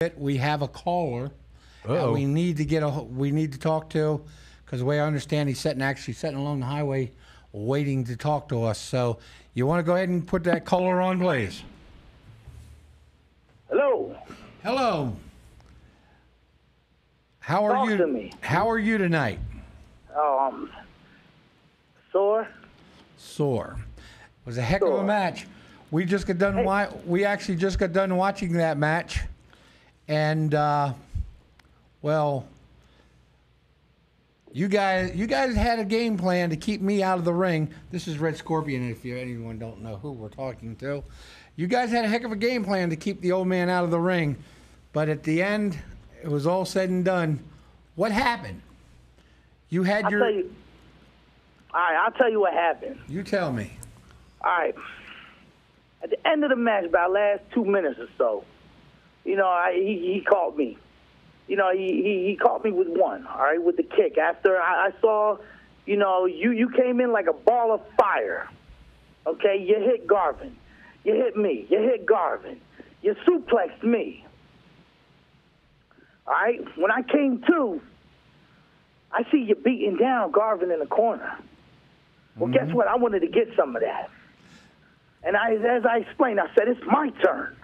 We have a caller that Uh-oh. we need to talk to, because the way I understand, he's sitting along the highway waiting to talk to us. So you want to go ahead and put that caller on, please? Hello. Hello. How are Talk you? to me. How are you tonight? Sore. Sore. It was a heck of a Sore. match. We just got done. We actually just got done watching that match, and well, you guys had a game plan to keep me out of the ring. This is Red Scorpion. If anyone don't know who we're talking to, you guys had a heck of a game plan to keep the old man out of the ring, but at the end, it was all said and done. What happened? You had All right, I'll tell you what happened. You tell me. All right. At the end of the match, about last 2 minutes or so, he caught me. He caught me with one, all right, with the kick. After I saw, you came in like a ball of fire. Okay, you hit Garvin. You hit me. You hit Garvin. You suplexed me. All right? When I came to, I see you beating down Garvin in the corner. Well, guess what? I wanted to get some of that. And as I explained, I said, it's my turn.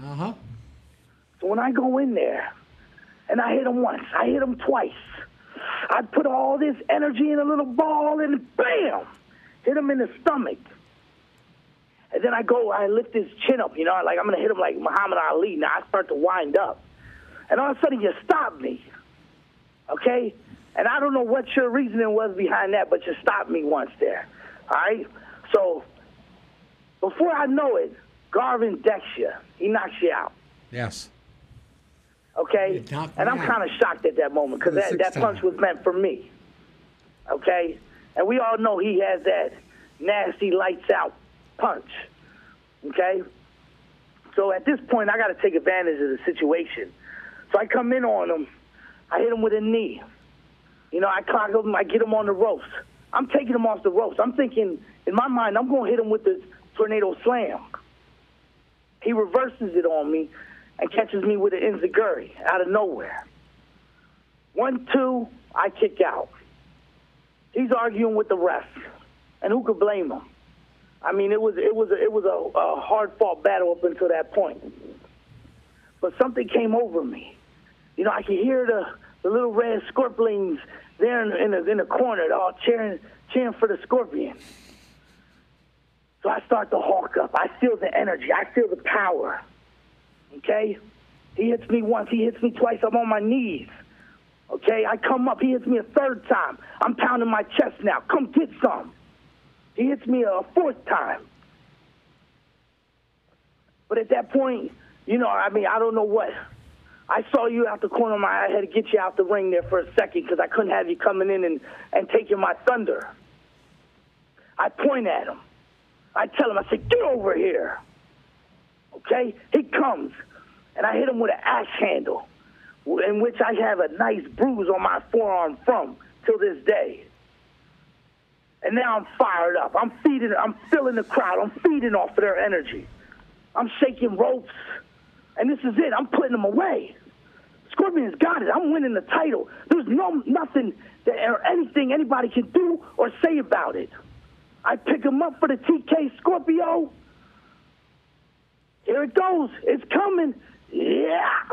Uh-huh. So when I go in there, and I hit him once, I hit him twice, I put all this energy in a little ball, and bam, hit him in the stomach. And then I lift his chin up, like I'm going to hit him like Muhammad Ali. Now I start to wind up. And all of a sudden, you stop me, okay? And I don't know what your reasoning was behind that, but you stopped me once there, all right? So before I know it, Garvin decks you. He knocks you out. Yes. Okay? And I'm kind of shocked at that moment because that punch was meant for me. Okay? And we all know he has that nasty lights out punch. Okay? So at this point, I got to take advantage of the situation. So I come in on him. I hit him with a knee. I clock him. I get him on the ropes. I'm taking him off the ropes. I'm thinking, in my mind, I'm going to hit him with the tornado slam. He reverses it on me and catches me with an enziguri out of nowhere. 1, 2, I kick out. He's arguing with the ref, and who could blame him? I mean, it was a hard-fought battle up until that point. But something came over me. I could hear the little red scorpions there in the corner, all cheering for the scorpion. So I start to hawk up. I feel the energy. I feel the power. Okay? He hits me once. He hits me twice. I'm on my knees. Okay? I come up. He hits me a third time. I'm pounding my chest now. Come get some. He hits me a fourth time. But at that point, I don't know what. I saw you out the corner of my eye. I had to get you out the ring there for a second because I couldn't have you coming in and taking my thunder. I point at him. I tell him, I say, get over here. Okay? He comes, and I hit him with an axe handle, in which I have a nice bruise on my forearm from till this day. And now I'm fired up. I'm filling the crowd. I'm feeding off of their energy. I'm shaking ropes, and this is it. I'm putting them away. Scorpion's got it. I'm winning the title. There's nothing or anything anybody can do or say about it. I pick him up for the TK Scorpio. Here it goes. It's coming. Yeah.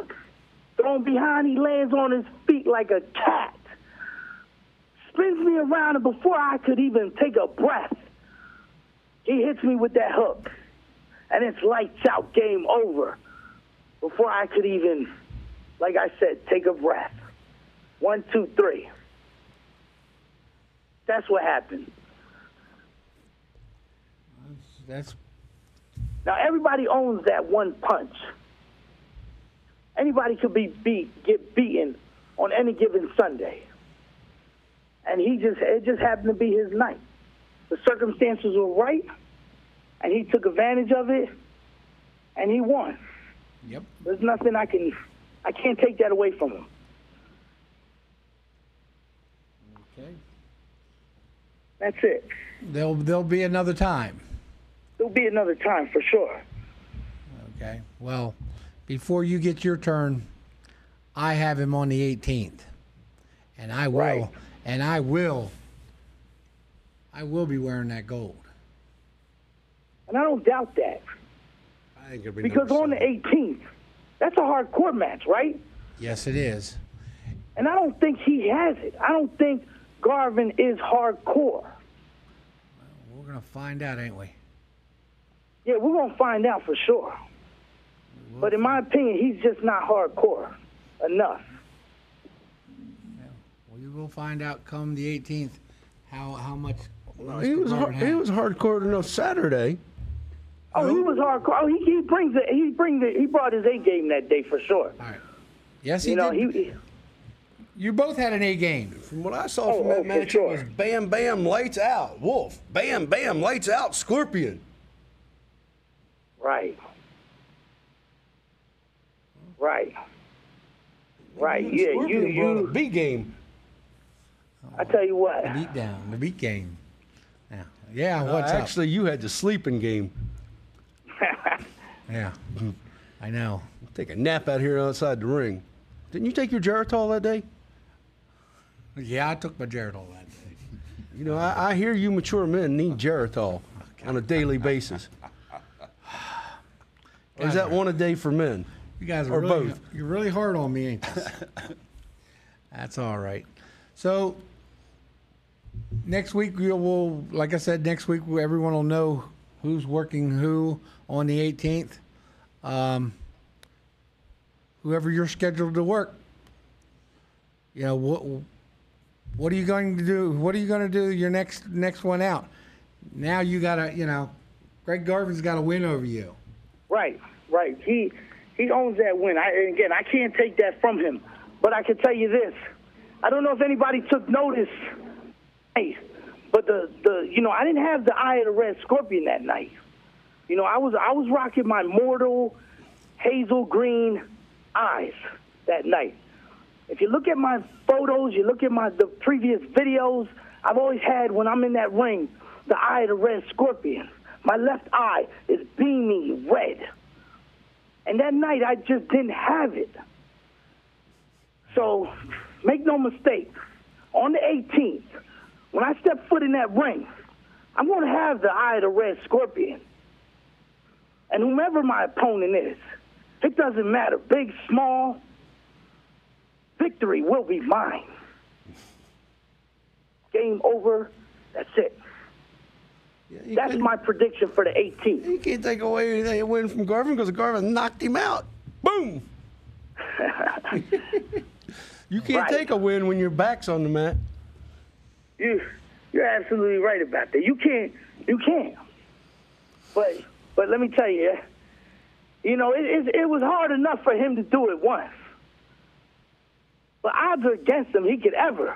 Thrown behind, he lands on his feet like a cat. Spins me around, and before I could even take a breath, he hits me with that hook. And it's lights out, game over. Before I could even, like I said, take a breath. 1, 2, 3. That's what happened. Now, everybody owns that one punch. Anybody could get beaten on any given Sunday. And it just happened to be his night. The circumstances were right, and he took advantage of it, and he won. Yep. There's nothing I can't take that away from him. Okay. That's it. There'll be another time. There'll be another time for sure. Okay. Well, before you get your turn, I have him on the 18th, and I will, Right. and I will be wearing that gold. And I don't doubt that. I think it'll be Because number on the 7. 18th, that's a hardcore match, right? Yes, it is. And I don't think he has it. I don't think Garvin is hardcore. We're gonna find out, ain't we? Yeah, we're going to find out for sure. But in my opinion, he's just not hardcore enough. We will find out come the 18th how much. Well, Mr. he was Garvin he has. was hardcore enough Saturday. Oh, he was hardcore. Oh, he brought his A game that day for sure. All right. Yes, he You know, did. You both had an A game. From what I saw from Oh, that for match, sure. it was bam, bam, lights out, Wolf. Bam, bam, lights out, Scorpion. Right. Right. Right. Yeah, Scorpion brought a you. B game. I tell you what. The beat down, the beat game. Yeah, what's up? Actually, you had the sleeping game. Yeah, I know. Take a nap out here outside the ring. Didn't you take your Geritol that day? Yeah, I took my Geritol that day. You know, I hear you mature men need Geritol on a daily basis. Or is that one a day for men? You guys are Or really, both. you're really hard on me, ain't you? That's all right. So next week will, like I said, next week everyone will know who's working who on the 18th. Whoever you're scheduled to work. You know what are you going to do? What are you going to do your next one out? Now you gotta, Greg Garvin's got to win over you. Right. He owns that win. I can't take that from him. But I can tell you this. I don't know if anybody took notice. But I didn't have the Eye of the Red Scorpion that night. I was rocking my mortal hazel green eyes that night. If you look at my photos, you look at the previous videos, I've always had, when I'm in that ring, the Eye of the Red Scorpion. My left eye is beaming red. And that night, I just didn't have it. So, make no mistake, on the 18th, when I step foot in that ring, I'm going to have the Eye of the Red Scorpion. And whomever my opponent is, it doesn't matter, big, small, victory will be mine. Game over, that's it. Yeah, That's my prediction for the 18th. You can't take away a win from Garvin because Garvin knocked him out. Boom! You can't Right. take a win when your back's on the mat. You're absolutely right about that. You can't. But let me tell you, it was hard enough for him to do it once. But odds are against him he could ever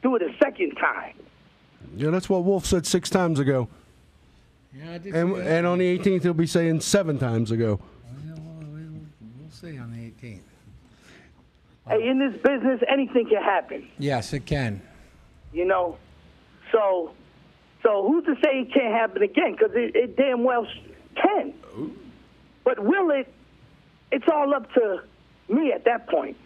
do it a second time. Yeah, that's what Wolf said 6 times ago. Yeah, I did. And on the 18th, he'll be saying 7 times ago. We'll see on the 18th. Hey, in this business, anything can happen. Yes, it can. So who's to say it can't happen again? Because it damn well can. But will it? It's all up to me at that point.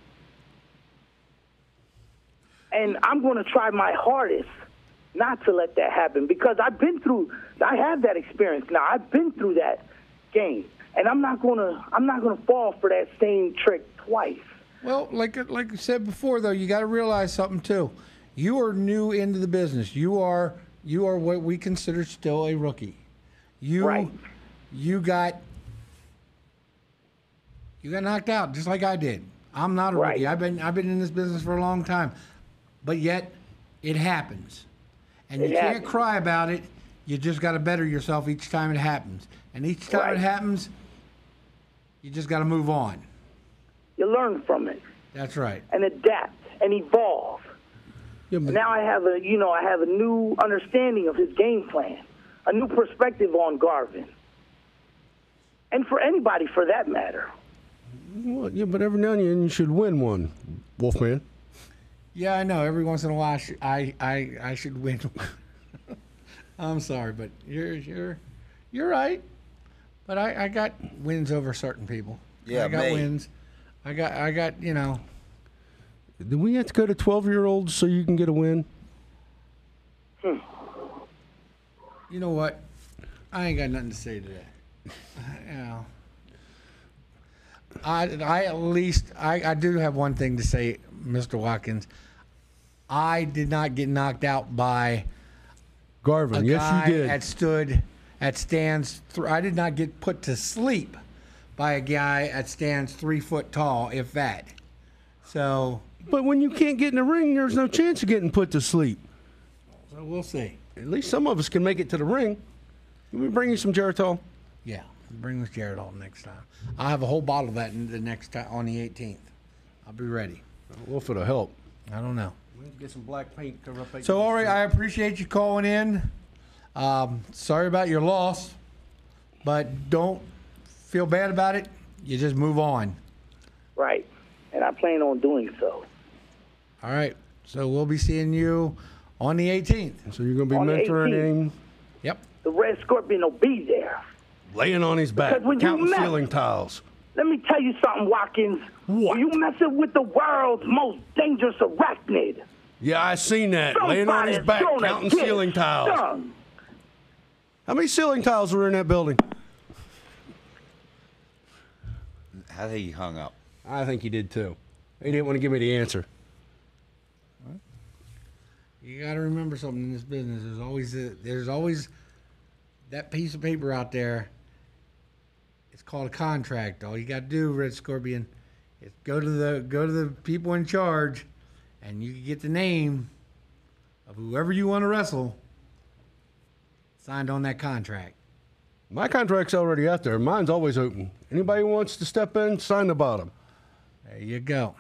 And I'm going to try my hardest not to let that happen because I have that experience now. I've been through that game, and I'm not going to fall for that same trick twice. Well, like I said before, though, you got to realize something too. You are new into the business. You are what we consider still a rookie. Right. You got knocked out just like I did. I'm not a rookie. I've been in this business for a long time, but yet it happens, and you can't cry about it. You just got to better yourself each time it happens, and each time it happens, you just got to move on. You learn from it. That's right. And adapt and evolve. Yeah, but Now I have a new understanding of his game plan, a new perspective on Garvin, and for anybody for that matter. well, yeah, but every now and then you should win one, Wolfman. Yeah, I know. Every once in a while, I should win. I'm sorry, but you're right. But I got wins over certain people. Yeah, I got May. wins. I got, you know. Do we have to go to 12-year-olds so you can get a win? You know what? I ain't got nothing to say to that. You know. I do have one thing to say, Mr. Watkins. I did not get knocked out by Garvin, a yes, guy you did. that stood at stands. I did not get put to sleep by a guy that stands 3 foot tall, if that. So But when you can't get in the ring, there's no chance of getting put to sleep. we'll see. At least some of us can make it to the ring. Can we bring you some Geritol? Yeah, bring us Geritol next time. I'll have a whole bottle of that in the next time on the 18th. I'll be ready. Well, if it'll help. I don't know. We need to get some black paint to cover up. So, all right, I appreciate you calling in. Sorry about your loss, but don't feel bad about it. You just move on. Right. And I plan on doing so. All right. So we'll be seeing you on the 18th. So you're going to be On the mentoring 18th. him, Yep. The Red Scorpion will be there. laying on his back, Because when you counting met- ceiling tiles. Let me tell you something, Watkins. What? You messing with the world's most dangerous arachnid. Yeah, I seen that. Laying on his Somebody's back, gonna counting get ceiling tiles. stung. How many ceiling tiles were in that building? I think he hung up. I think he did too. He didn't want to give me the answer. You got to remember something in this business. There's always that piece of paper out there. It's called a contract. All you got to do, Red Scorpion, is go to the people in charge, and you can get the name of whoever you want to wrestle signed on that contract. My contract's already out there. Mine's always open. Anybody who wants to step in, sign the bottom. There you go.